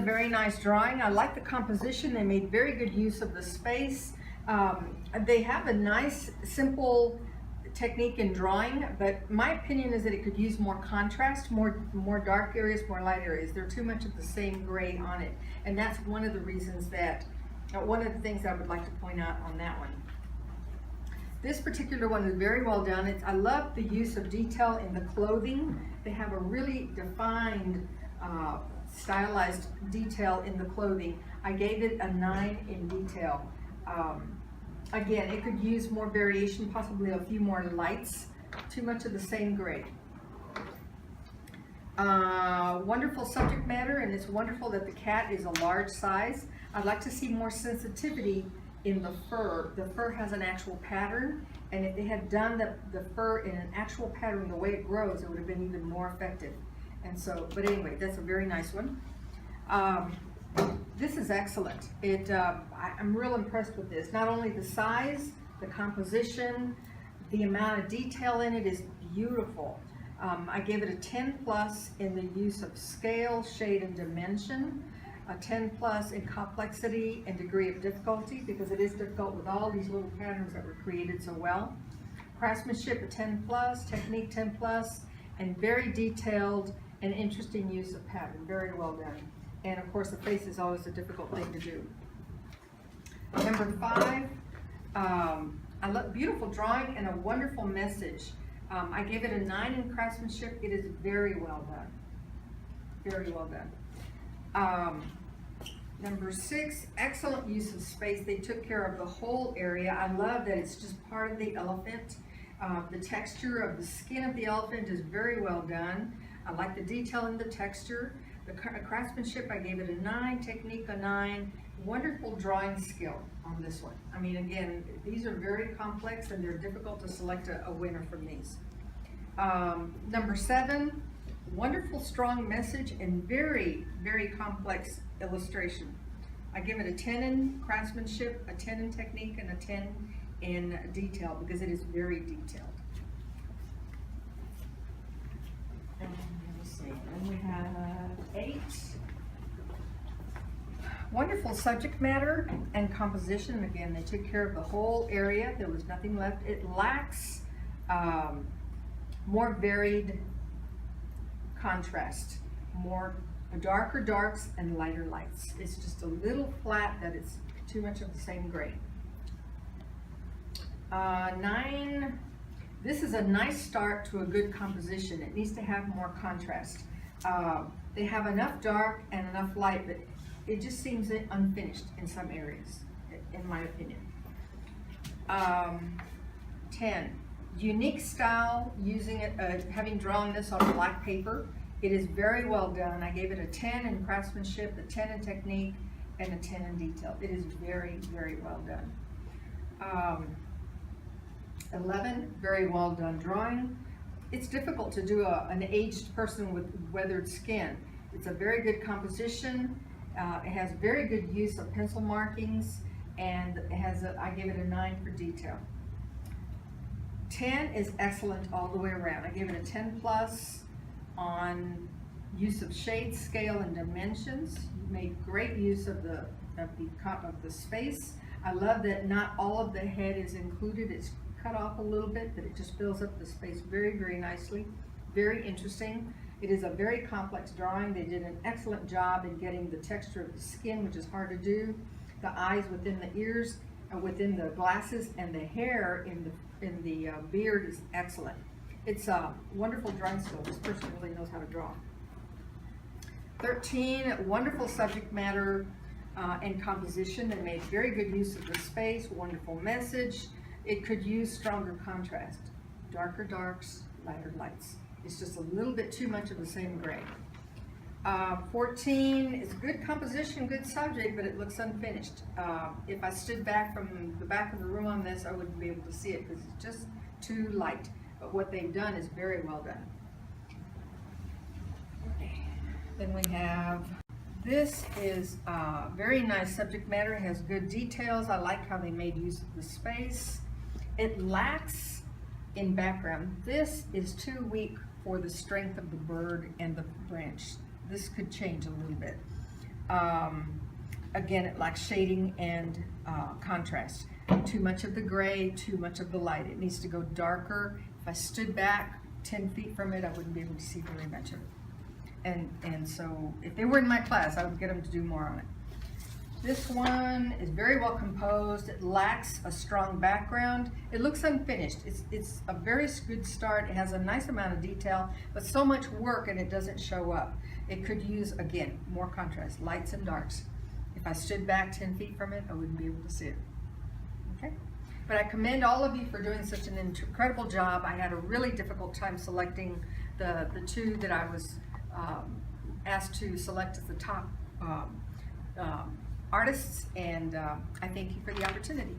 very nice drawing. I like the composition. They made very good use of the space. They have a nice, simple technique in drawing, but my opinion is that it could use more contrast, more dark areas, more light areas. There's too much of the same gray on it, and that's one of the reasons that, one of the things I would like to point out on that one. This particular one is very well done. I love the use of detail in the clothing. They have a really defined, stylized detail in the clothing. I gave it a 9 in detail. Again, it could use more variation, possibly a few more lights. Too much of the same gray. Wonderful subject matter, and it's wonderful that the cat is a large size. I'd like to see more sensitivity in the fur. The fur has an actual pattern, and if they had done the fur in an actual pattern, the way it grows, it would have been even more effective. And so, but anyway, that's a very nice one. This is excellent. I'm real impressed with this. Not only the size, the composition, the amount of detail in it is beautiful. I gave it a 10 plus in the use of scale, shade, and dimension. A 10 plus in complexity and degree of difficulty, because it is difficult with all these little patterns that were created so well. Craftsmanship, a 10 plus, technique 10 plus, and very detailed and interesting use of pattern. Very well done. And of course, the face is always a difficult thing to do. Number 5, I love beautiful drawing and a wonderful message. I gave it a 9 in craftsmanship. It is very well done. Very well done. Number 6, excellent use of space. They took care of the whole area. I love that it's just part of the elephant. The texture of the skin of the elephant is very well done. I like the detail in the texture. The craftsmanship, I gave it a 9, technique a 9. Wonderful drawing skill on this one. I mean, again, these are very complex and they're difficult to select a winner from these. Number 7, wonderful strong message and very, very complex illustration. I give it a 10 in craftsmanship, a 10 in technique, and a 10 in detail, because it is very detailed. And let's see, then we have 8. Wonderful subject matter and composition. Again, they took care of the whole area. There was nothing left. It lacks more varied contrast, more darker darks and lighter lights. It's just a little flat, that it's too much of the same gray. 9, this is a nice start to a good composition. It needs to have more contrast. They have enough dark and enough light, but it just seems unfinished in some areas, in my opinion. 10, unique style, using it, having drawn this on black paper. It is very well done. I gave it a 10 in craftsmanship, a 10 in technique, and a 10 in detail. It is very, very well done. 11, very well done drawing. It's difficult to do an aged person with weathered skin. It's a very good composition. It has very good use of pencil markings, and it has I gave it a 9 for detail. 10 is excellent all the way around. I gave it a 10 plus on use of shade, scale, and dimensions. You made great use of the space. I love that not all of the head is included. It's cut off a little bit, that it just fills up the space very, very nicely. Very interesting. It is a very complex drawing. They did an excellent job in getting the texture of the skin, which is hard to do. The eyes within the ears, within the glasses, and the hair in the beard is excellent. It's a wonderful drawing skill. This person really knows how to draw. 13, wonderful subject matter and composition. They made very good use of the space, wonderful message. It could use stronger contrast. Darker darks, lighter lights. It's just a little bit too much of the same gray. 14 is good composition, good subject, but it looks unfinished. If I stood back from the back of the room on this, I wouldn't be able to see it because it's just too light. But what they've done is very well done. Okay. Then we have, this is very nice subject matter. It has good details. I like how they made use of the space. It lacks in background. This is too weak for the strength of the bird and the branch. This could change a little bit. Again, it lacks shading and contrast. Too much of the gray, too much of the light. It needs to go darker. If I stood back 10 feet from it, I wouldn't be able to see very much of it. And so if they were in my class, I would get them to do more on it. This one is very well composed. It lacks a strong background. It looks unfinished. It's a very good start. It has a nice amount of detail, but so much work and it doesn't show up. It could use, again, more contrast, lights and darks. If I stood back 10 feet from it, I wouldn't be able to see it. Okay? But I commend all of you for doing such an incredible job. I had a really difficult time selecting the two that I was asked to select as the top artists, and I thank you for the opportunity.